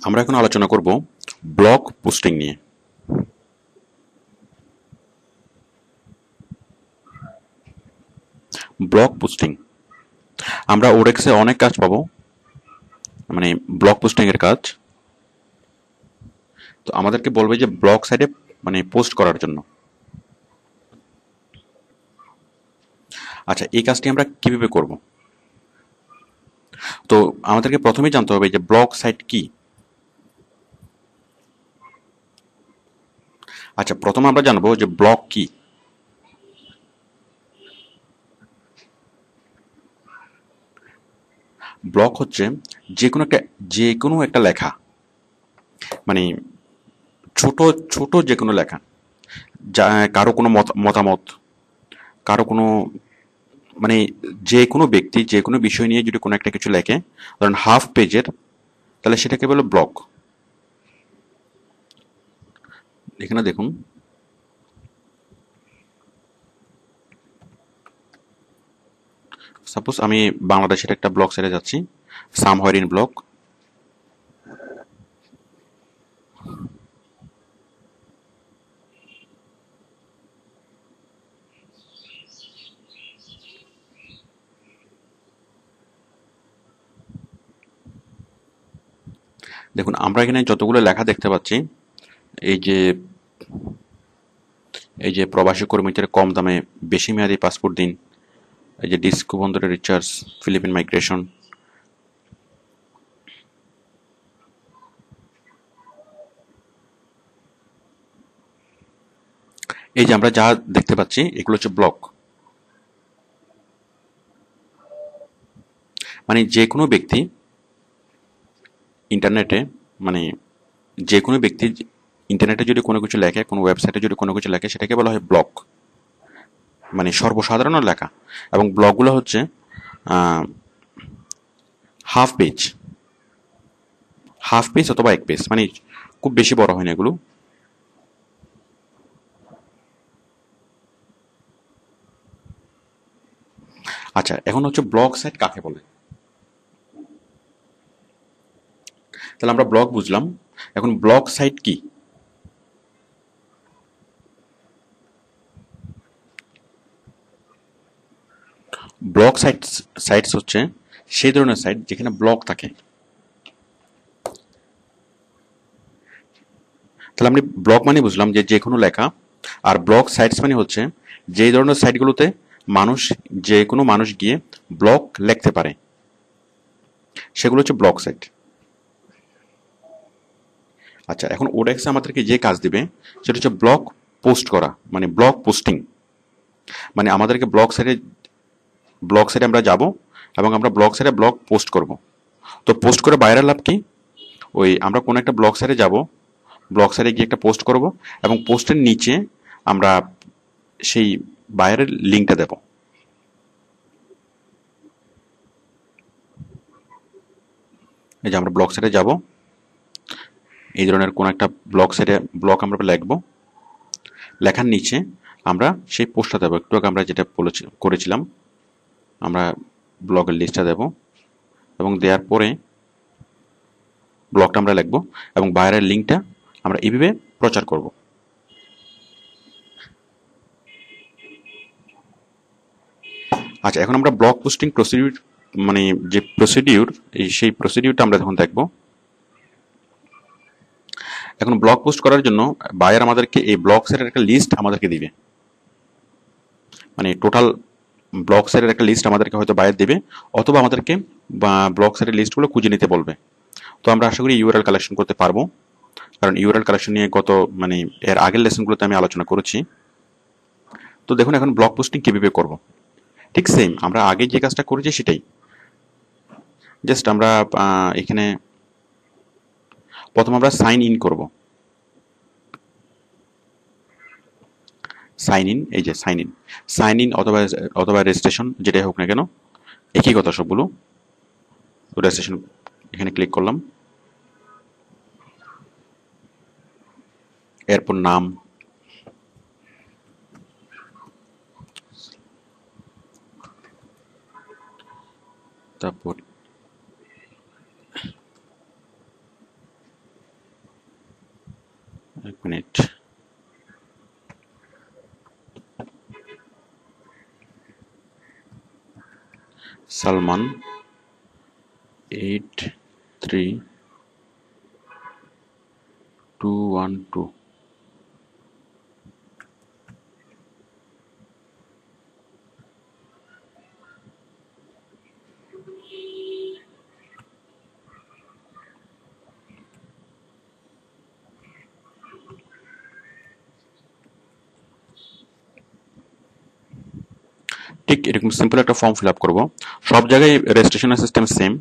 আমরা এখন আলোচনা করব ব্লগ পোস্টিং নিয়ে। ব্লগ পোস্টিং আমরা ওডেক্সে অনেক কাজ পাবো, মানে ব্লগ পোস্টিং এর কাজ। তো আমাদেরকে বলবে যে ব্লগ সাইটে মানে পোস্ট করার জন্য। আচ্ছা, এই কাজটি আমরা কিভাবে করব? তো আমাদেরকে প্রথমেই জানতে হবে যে ব্লগ সাইট কি। আচ্ছা, প্রথমে আমরা জানবো যে ব্লগ কি। ব্লগ হচ্ছে যে কোনো একটা লেখা, মানে ছোট ছোট যে কোনো লেখা, যা কারো কোনো মতামত, কারো কোনো, মানে যে কোনো ব্যক্তি যে কোনো বিষয় নিয়ে যদি কোনো একটা কিছু লেখে, ধরেন হাফ পেজের, তাহলে সেটাকে বলে ব্লগ। এখানে দেখুন, সাপোজ আমি বাংলাদেশের একটা ব্লগ সাইটে যাচ্ছি, সামহার ইন ব্লগ। দেখুন, আমরা এখানে যতগুলো লেখা দেখতে পাচ্ছি, এই যে এই যে প্রবাসী কর্মীদের কম দামে বেশি মেয়াদী পাসপোর্ট দিন, এই যে ডিস্কো বন্দরে রিচার্জ, ফিলিপিন মাইগ্রেশন, এই যে আমরা যা দেখতে পাচ্ছি এগুলো হচ্ছে ব্লগ। মানে যে কোনো ব্যক্তি ইন্টারনেটে, মানে যে কোনো ব্যক্তি ইন্টারনেটে যদি কোনো কিছু লেখে, কোনো ওয়েবসাইটে যদি কোনো কিছু লেখে, সেটাকে বলা হয় ব্লগ, মানে সর্বসাধারণ লেখা। এবং ব্লগগুলো হচ্ছে হাফ পেজ, হাফ পেজ অথবা এক পেজ, মানে খুব বেশি বড় হয় না এগুলো। আচ্ছা, এখন হচ্ছে ব্লগ সাইট কাকে বলে। তাহলে আমরা ব্লগ বুঝলাম, এখন ব্লগ সাইট কি। ব্লগ সাইটস হচ্ছে সেই ধরনের সাইট যেখানে ব্লগ থাকে। তাহলে আমি ব্লগ মানে বুঝলাম যে যে কোনো লেখা, আর ব্লগ সাইটস মানে হচ্ছে যে ধরনের সাইটগুলোতে মানুষ, যে কোনো মানুষ গিয়ে ব্লগ লিখতে পারে, সেগুলো হচ্ছে ব্লগ সাইট। আচ্ছা, এখন ওডেক্স আমাদেরকে যে কাজ দিবে সেটা হচ্ছে ব্লগ পোস্ট করা, মানে ব্লগ পোস্টিং। মানে আমাদেরকে ব্লগ সাইটে আমরা যাব এবং আমরা ব্লগ সাইটে ব্লগ পোস্ট করব। তো পোস্ট করে বাইরের লাভ কি? ওই আমরা কোনো একটা ব্লগ সাইটে যাব, ব্লগ সাইটে গিয়ে একটা পোস্ট করব, এবং পোস্টের নিচে আমরা সেই বাইরের লিঙ্কটা দেব। এই যে আমরা ব্লগ সাইটে যাব, এই ধরনের কোন একটা ব্লগ সাইটে ব্লগ আমরা লিখবো, লেখার নিচে আমরা সেই পোস্টটা দেবো। একটু আগে আমরা যেটা করেছিলাম, আমরা ব্লগের লিস্টটা দেব, এবং দেওয়ার পরে ব্লগটা আমরা লিখবো, এবং বাইরের লিঙ্কটা আমরা এইভাবে প্রচার করব। আচ্ছা, এখন আমরা ব্লগ পোস্টিং প্রসিডিউর, মানে যে প্রসিডিউর, সেই প্রসিডিউরটা আমরা এখন দেখব। এখন ব্লগ পোস্ট করার জন্য বায়ার আমাদেরকে এই ব্লগ সাইটের একটা লিস্ট আমাদেরকে দিবে, মানে টোটাল ব্লগ সাইটের একটা লিস্ট আমাদেরকে হয়তো বায়ার দেবে, অথবা আমাদেরকে ব্লগ সাইটের লিস্টগুলো খুঁজে নিতে বলবে। তো আমরা আশা করি ইউআরএল কালেকশন করতে পারবো, কারণ ইউআরএল কালেকশন নিয়ে মানে এর আগের লেসনগুলোতে আমি আলোচনা করেছি। তো দেখুন, এখন ব্লগ পোস্টিং কিভাবে করব। ঠিক সেম আমরা আগে যে কাজটা করেছি সেটাই। জাস্ট আমরা এখানে প্রথম আমরা সাইন ইন করব। সাইন ইন, এই যে সাইন ইন অথবা অথবা রেজিস্ট্রেশন, যেটাই হোক না কেন, একই কথা সবগুলো। রেজিস্ট্রেশন এখানে ক্লিক করলাম, এরপর নাম, তারপর মিনিট। সালমান 83212। ঠিক এরকম সিম্পল একটা ফর্ম ফিল আপ করবো। সব জায়গায় রেজিস্ট্রেশনের সিস্টেম সেম।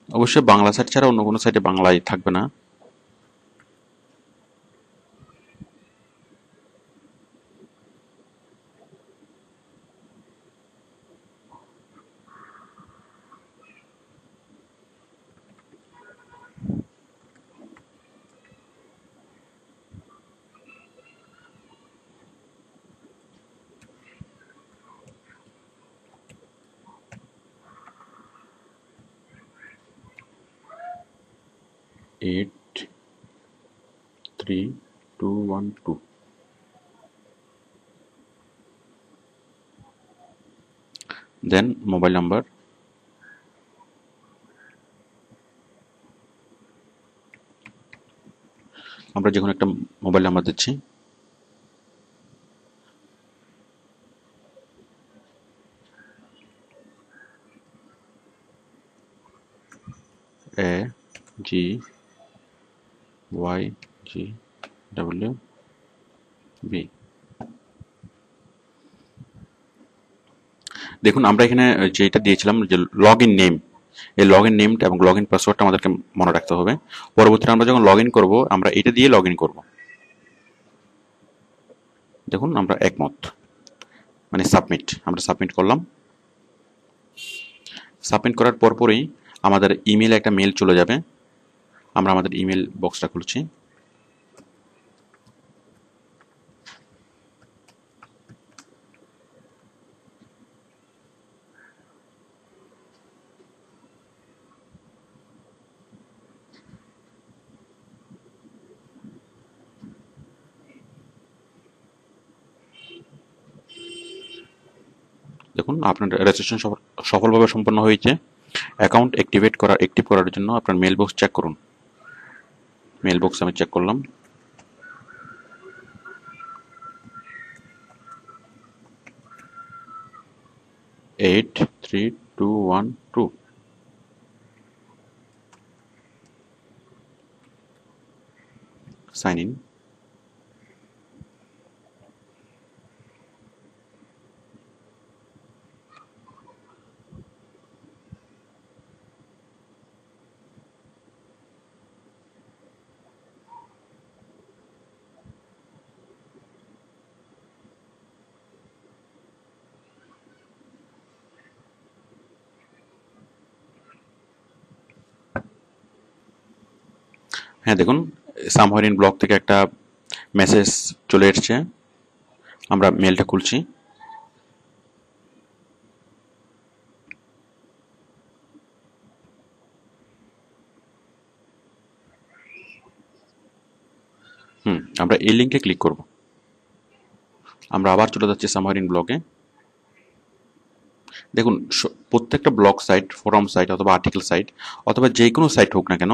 অবশ্যই বাংলা সাইট ছাড়া অন্য কোনো সাইটে বাংলায় থাকবে না। এইট 3212। দেন মোবাইল নাম্বার, আমরা যে কোনো একটা মোবাইল নাম্বার দিচ্ছি। AGYGWB। দেখুন আমরা এখানে যেটা দিয়েছিলাম যে লগ ইন নেম, এই লগ ইন নেমটা এবং লগ ইন পাসওয়ার্ডটা আমাদেরকে মনে রাখতে হবে। পরবর্তীতে আমরা যখন লগ ইন করবো আমরা এটা দিয়ে লগ ইন করবো। দেখুন আমরা একমত, মানে সাবমিট, আমরা সাবমিট করলাম। সাবমিট করার পরপরই আমাদের ইমেইলে একটা মেল চলে যাবে। আমরা আমাদের ইমেল বক্সটা খুলছি। দেখুন আপনার রেজিস্ট্রেশন সফলভাবে সম্পন্ন হয়েছে। অ্যাকাউন্ট অ্যাক্টিভ করার জন্য আপনার মেল বক্স চেক করুন। মেল বক্স আমি চেক করলাম। এইট 3212। Sign in. হ্যাঁ দেখুন সামহার ইন ব্লগ থেকে একটা মেসেজ চলে এসছে। আমরা মেলটা খুলছি। আমরা এই লিঙ্কে ক্লিক করব। আমরা আবার চলে যাচ্ছি সামহার ইন ব্লগে। দেখুন প্রত্যেকটা ব্লগ সাইট, ফোরাম সাইট অথবা আর্টিকেল সাইট অথবা যে কোনো সাইট হোক না কেন,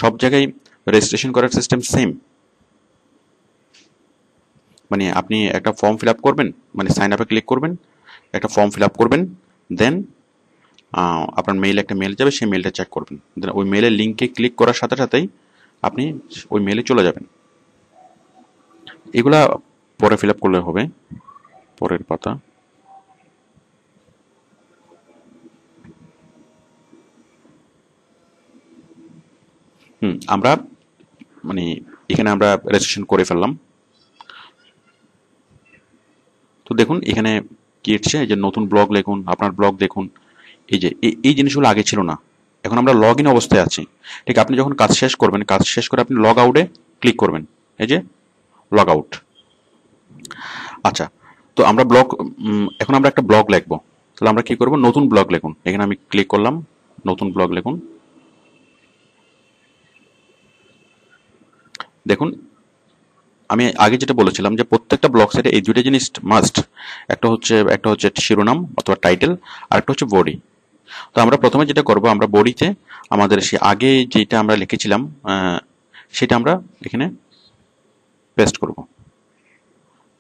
সব জায়গায় রেজিস্ট্রেশন করার সিস্টেম সেম। মানে আপনি একটা ফর্ম ফিল আপ করবেন, মানে সাইন আপে ক্লিক করবেন, একটা ফর্ম ফিল আপ করবেন, দেন আপনার মেইলে একটা মেল যাবে, সেই মেলটা চেক করবেন। দেন ওই মেলের লিঙ্কে ক্লিক করার সাথে সাথেই আপনি ওই মেলে চলে যাবেন। এগুলা পরে ফিল আপ করলে হবে, পরের পাতা। আমরা মানে এখানে আমরা রেজিস্ট্রেশন করে ফেললাম। তো দেখুন এখানে কি এসছে, যে নতুন ব্লগ লিখুন, আপনার ব্লগ দেখুন। এই যে এই জিনিসগুলো আগে ছিল না। এখন আমরা লগ ইন অবস্থায় আছি। ঠিক আপনি যখন কাজ শেষ করবেন, কাজ শেষ করে আপনি লগ আউটে ক্লিক করবেন। এই যে লগ আউট। আচ্ছা, তো আমরা এখন আমরা একটা ব্লগ লিখবো। তাহলে আমরা কি করব, নতুন ব্লগ লিখুন। এখানে আমি ক্লিক করলাম, নতুন ব্লগ লিখুন। দেখুন আমি আগে যেটা বলেছিলাম যে প্রত্যেকটা ব্লগ সাইটে এই দুইটা জিনিস মাস্ট। একটা হচ্ছে শিরোনাম অথবা টাইটেল, আর একটা হচ্ছে বডি। তো আমরা প্রথমে যেটা করব, আমরা বডিতে আমাদের সে আগে যেটা আমরা লিখেছিলাম সেটা আমরা এখানে পেস্ট করব।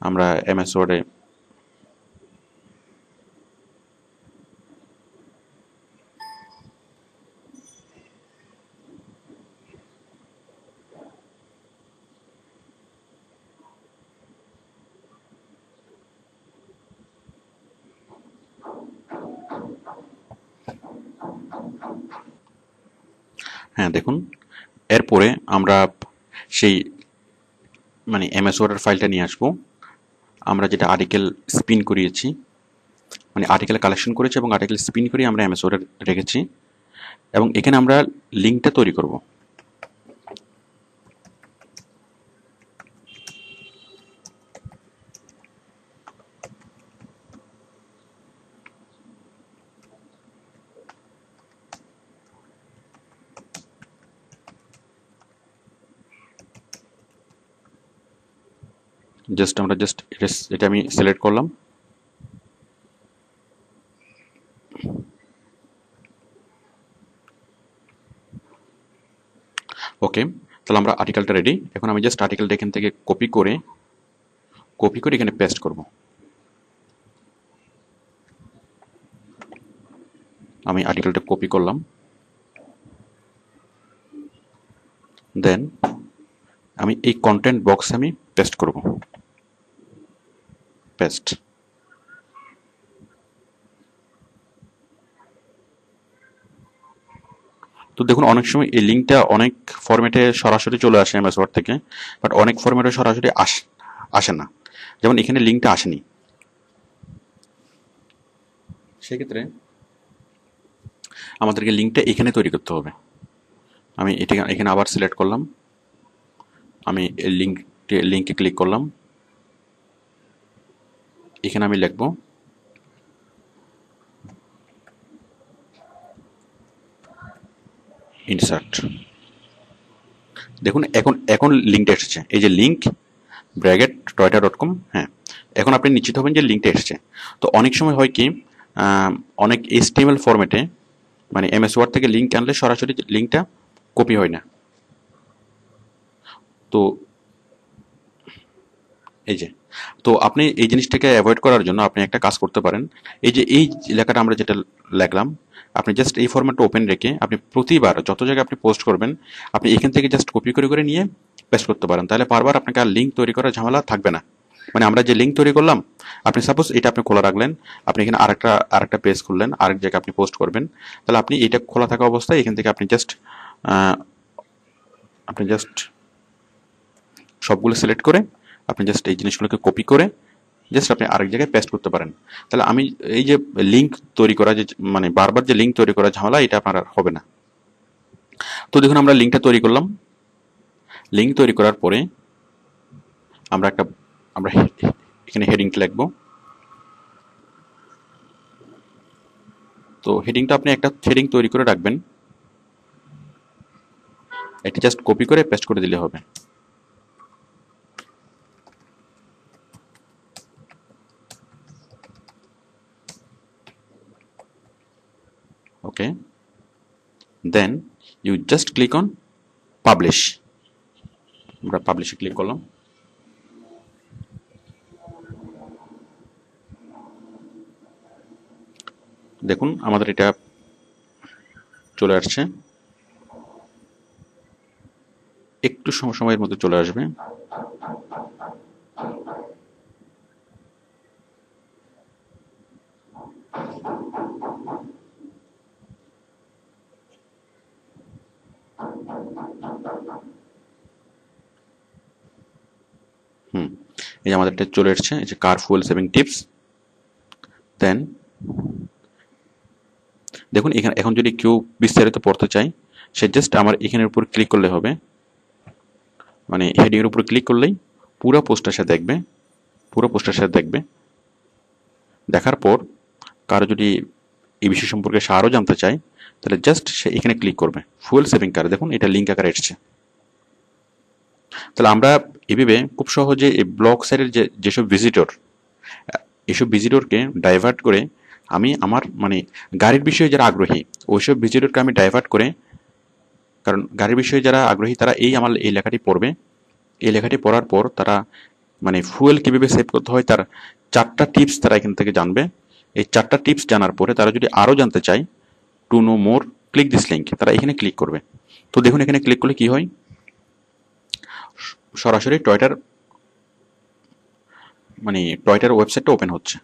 আমরা এমএস ওয়ার্ডে হ্যাঁ দেখুন, এরপরে আমরা সেই মানে এমএস ওয়ার্ডের ফাইলটা নিয়ে আসবো। আমরা যেটা আর্টিকেল স্পিন করিয়েছি, মানে আর্টিকেল কালেকশন করেছি এবং আর্টিকেল স্পিন করে আমরা এমএস ওয়ার্ডে রেখেছি, এবং এখানে আমরা লিঙ্কটা তৈরি করব। আমরা এটা আমি সিলেক্ট করলাম। ওকে, তাহলে আমরা আর্টিকেলটা রেডি। এখন আমি জাস্ট আর্টিকেলটা এখান থেকে কপি করে এখানে পেস্ট করব। আমি আর্টিকেলটা কপি করলাম, দেন আমি এই কন্টেন্ট বক্সে আমি পেস্ট করব। পেস্ট। তো দেখুন অনেক সময় এই লিঙ্কটা অনেক ফরম্যাটে সরাসরি চলে আসে এমএস ওয়ার্ড থেকে, বাট অনেক ফরম্যাটে সরাসরি আসে না। যেমন এখানে লিঙ্কটা আসেনি, সেক্ষেত্রে আমাদেরকে লিঙ্কটা এখানে তৈরি করতে হবে। আমি এটা এখানে আবার সিলেক্ট করলাম, আমি লিঙ্কে ক্লিক করলাম, এখানে আমি লিখব ইনসার্ট। দেখুন এখন লিঙ্কটা এসেছে, এই যে লিঙ্ক ব্র্যাকেট টয়টা.com। হ্যাঁ, এখন আপনি নিশ্চিত হবেন যে লিঙ্কটা এসেছে। তো অনেক সময় হয় কি, অনেক HTML ফরম্যাটে মানে এমএস ওয়ার্ড থেকে লিঙ্ক আনলে সরাসরি লিঙ্কটা কপি হয় না। তো এই যে, তো আপনি এই জিনিসটাকে অ্যাভয়েড করার জন্য আপনি একটা কাজ করতে পারেন। এই যে এই লেখাটা আমরা যেটা লিখলাম, আপনি জাস্ট এই ফরম্যাটটা ওপেন রেখে আপনি প্রতিবার যত জায়গায় আপনি পোস্ট করবেন, আপনি এখান থেকে জাস্ট কপি করে নিয়ে পেস্ট করতে পারেন। তাহলে বারবার আপনাকে আর লিঙ্ক তৈরি করার ঝামেলা থাকবে না। মানে আমরা যে লিঙ্ক তৈরি করলাম, আপনি সাপোজ এটা আপনি খোলা রাখলেন, আপনি এখানে আরেকটা পেজ খুললেন, আরেক জায়গায় আপনি পোস্ট করবেন, তাহলে আপনি এটা খোলা থাকা অবস্থায় এখান থেকে আপনি জাস্ট সবগুলো সিলেক্ট করে আপনি জাস্ট এই জিনিসগুলোকে কপি করে জাস্ট আপনি আরেক জায়গায় পেস্ট করতে পারেন। তাহলে আমি এই যে লিঙ্ক তৈরি করা, যে মানে বারবার যে লিঙ্ক তৈরি করা ঝামেলা, এটা আপনার আর হবে না। তো দেখুন আমরা লিঙ্কটা তৈরি করলাম। লিঙ্ক তৈরি করার পরে আমরা এখানে হেডিংটা লিখব। তো হেডিংটা আপনি একটা হেডিং তৈরি করে রাখবেন, এটা জাস্ট কপি করে পেস্ট করে দিলে হবে। Okay, then you just click on publish. আমরা পাবলিশে ক্লিক করলাম। দেখুন আমাদের এটা চলে আসছে, একটু সময়ের মধ্যে চলে আসবে। এই যে আমাদের এটা চলে এসছে, এই যে কার ফুয়েল সেভিং টিপস। দেন দেখুন এখানে এখন যদি কেউ বিস্তারিত পড়তে চায়, সে জাস্ট আমার এখানের উপর ক্লিক করলে হবে, মানে হেডিং এর উপর ক্লিক করলেই পুরো পোস্টটার সাথে দেখবে। দেখার পর কারো যদি এই বিষয় সম্পর্কে সে আরও জানতে চায়, তাহলে জাস্ট সে এখানে ক্লিক করবে ফুয়েল সেভিং কার। দেখুন এটা লিঙ্ক আকারে এসছে। তাহলে আমরা এভাবে খুব সহজে এই ব্লগ সাইটের যেসব ভিজিটর, এসব ভিজিটরকে ডাইভার্ট করে আমি আমার মানে গাড়ির বিষয়ে যারা আগ্রহী ওইসব ভিজিটরকে আমি ডাইভার্ট করে, কারণ গাড়ির বিষয়ে যারা আগ্রহী তারা আমার এই লেখাটি পড়বে। এই লেখাটি পড়ার পর তারা মানে ফুয়েল কীভাবে সেভ করতে হয় তার 4টা টিপস তারা এখান থেকে জানবে। এই 4টা টিপস জানার পরে তারা যদি আরও জানতে চায়, to know more click this link, তারা এখানে ক্লিক করবে। তো দেখুন এখানে ক্লিক করলে কি হয়, সরাসরি টয়টার মানে টয়টার ওয়েবসাইটটা ওপেন হচ্ছে।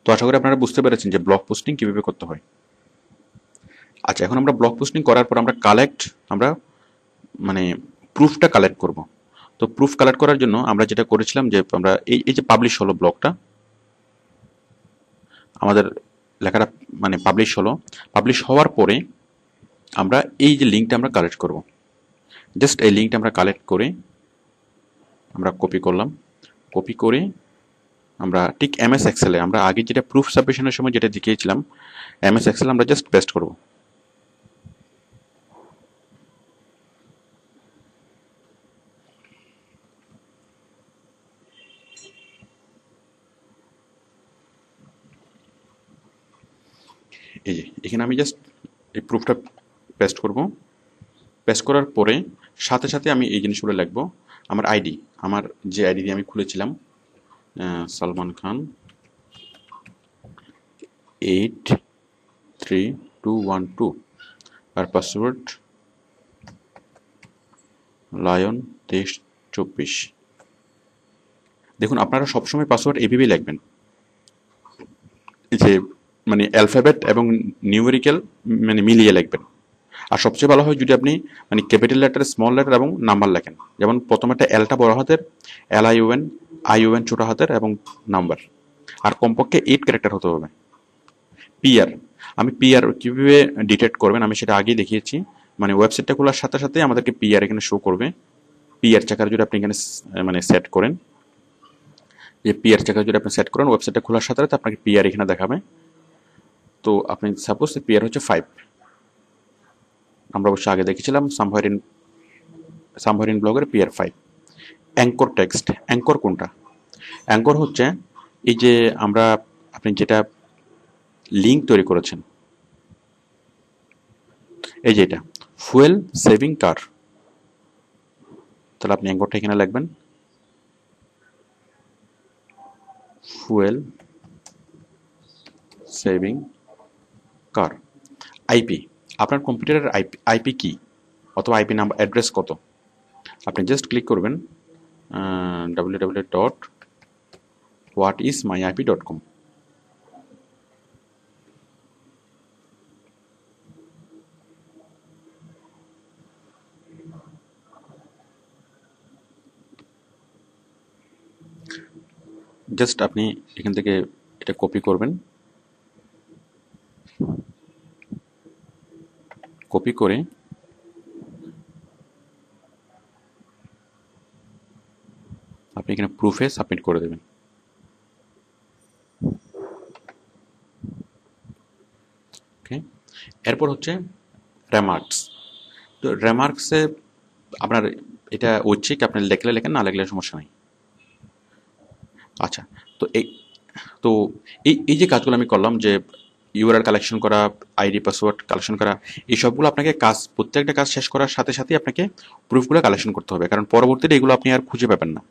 তো আশা করি আপনারা বুঝতে পেরেছেন যে ব্লগ পোস্টিং কিভাবে করতে হয়। আচ্ছা, এখন আমরা ব্লগ পোস্টিং করার পর আমরা মানে প্রুফটা কালেক্ট করব। তো প্রুফ কালেক্ট করার জন্য আমরা যেটা করেছিলাম যে আমরা এই যে পাবলিশ হলো ব্লগটা, আমাদের লেখাটা মানে পাবলিশ হওয়ার পরে আমরা এই যে লিঙ্কটা আমরা কালেক্ট করব। জাস্ট এই লিঙ্কটা আমরা কালেক্ট করে আমরা কপি করলাম। কপি করে আমরা ঠিক এমএস এক্সেলে আমরা আগে যেটা প্রুফ সাবমিশনের সময় যেটা দেখিয়েছিলাম, এমএস এক্সেল আমরা জাস্ট পেস্ট করব। এই যে এখানে আমি জাস্ট এই প্রুফটা পেস্ট করব। পেস্ট করার পরে সাথে সাথে আমি এই জিনিসগুলো লিখবো। আমার আইডি, আমার যে আইডি দিয়ে আমি খুলেছিলাম, সালমান খান 83212, আর পাসওয়ার্ড লায়ন 2324। দেখুন আপনারা সবসময় পাসওয়ার্ড এভাবেই লিখবেন, যে মানে অ্যালফাবেট এবং নিউমেরিক্যাল মানে মিলিয়ে লিখবেন। আর সবচেয়ে ভালো হয় যদি আপনি মানে ক্যাপিটাল লেটার, স্মল লেটার এবং নাম্বার লেখেন। যেমন প্রথমে এলটা বড় হাতের, আইউএন ছোট হাতের এবং নাম্বার, আর কমপক্ষে 8 ক্যারেক্টার হতে হবে। পিআর, আমি পিআর কীভাবে ডিটেক্ট করবেন আমি সেটা আগেই দেখিয়েছি। মানে ওয়েবসাইটটা খোলার সাথে সাথে আমাদেরকে পিআর এখানে শো করবে। পিআর চেকার যদি আপনি এখানে মানে সেট করেন, যে পিআর চেকার যদি আপনি সেট করেন, ওয়েবসাইটটা খোলার সাথে সাথে আপনাকে পিআর এখানে দেখাবে। তো আপনি সাপোজ পিআর হচ্ছে 5, আমরা অবশ্য আগে দেখেছিলাম সামহার ইন ব্লগের পিআর 5। অ্যাঙ্কর টেক্সট, অ্যাঙ্কর কোনটা? অ্যাঙ্কর হচ্ছে এই যে আপনি যেটা লিঙ্ক তৈরি করেছেন, এই যে এটা ফুয়েল সেভিং কার, তাহলে আপনি অ্যাঙ্করটা এখানে লিখবেন, ফুয়েল সেভিং কার। আইপি, আপনার কম্পিউটারের আইপি কি অথবা আইপি নাম্বার অ্যাড্রেস কত, আপনি জাস্ট ক্লিক করবেন www.whatismyip.com। জাস্ট আপনি এখান থেকে এটা কপি করবেন, কপি করে আপনি এখানে প্রুফে সাবমিট করে দেবেন। ওকে, এরপর হচ্ছে রেমার্কস। তো রেমার্কসে আপনার এটা ঐচ্ছিক, আপনি লেখলে লেখেন, না লেখলে সমস্যা নেই। আচ্ছা, তো এই যে কাজগুলো আমি করলাম, যে ইউআরএল কালেকশন করা, আইডি পাসওয়ার্ড কালেকশন করা, এই সবগুলো আপনাকে প্রত্যেকটা কাজ শেষ করার সাথে সাথে আপনাকে প্রুফগুলো কালেকশন করতে হবে, কারণ পরবর্তীতে এগুলো আপনি আর খুঁজে পাবেন না।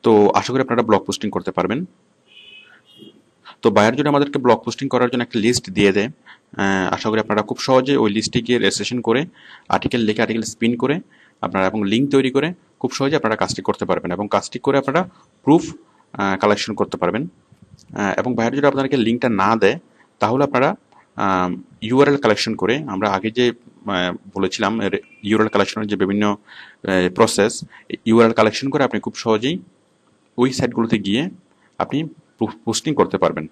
তো আশা করি আপনারা ব্লগ পোস্টিং করতে পারবেন। তো বায়ার যদি আমাদেরকে ব্লগ পোস্টিং করার জন্য একটা লিস্ট দিয়ে দেয়, আশা করি আপনারা খুব সহজে ওই লিস্টে গিয়ে রেজিস্ট্রেশন করে আর্টিকেল লিখে, আর্টিকেল স্পিন করে আপনারা এবং লিঙ্ক তৈরি করে খুব সহজে আপনারা কাজটি করতে পারবেন, এবং কাজটি করে আপনারা প্রুফ কালেকশন করতে পারবেন। এবং বায়ার যদি আপনাদেরকে লিঙ্কটা না দেয়, তাহলে আপনারা ইউআরএল কালেকশন করে, আমরা আগে যে বলেছিলাম ইউআরএল কালেকশনের যে বিভিন্ন প্রসেস, ইউআরএল কালেকশন করে আপনি খুব সহজেই ওই সাইটগুলোতে গিয়ে আপনি পোস্টিং করতে পারবেন।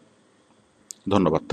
ধন্যবাদ।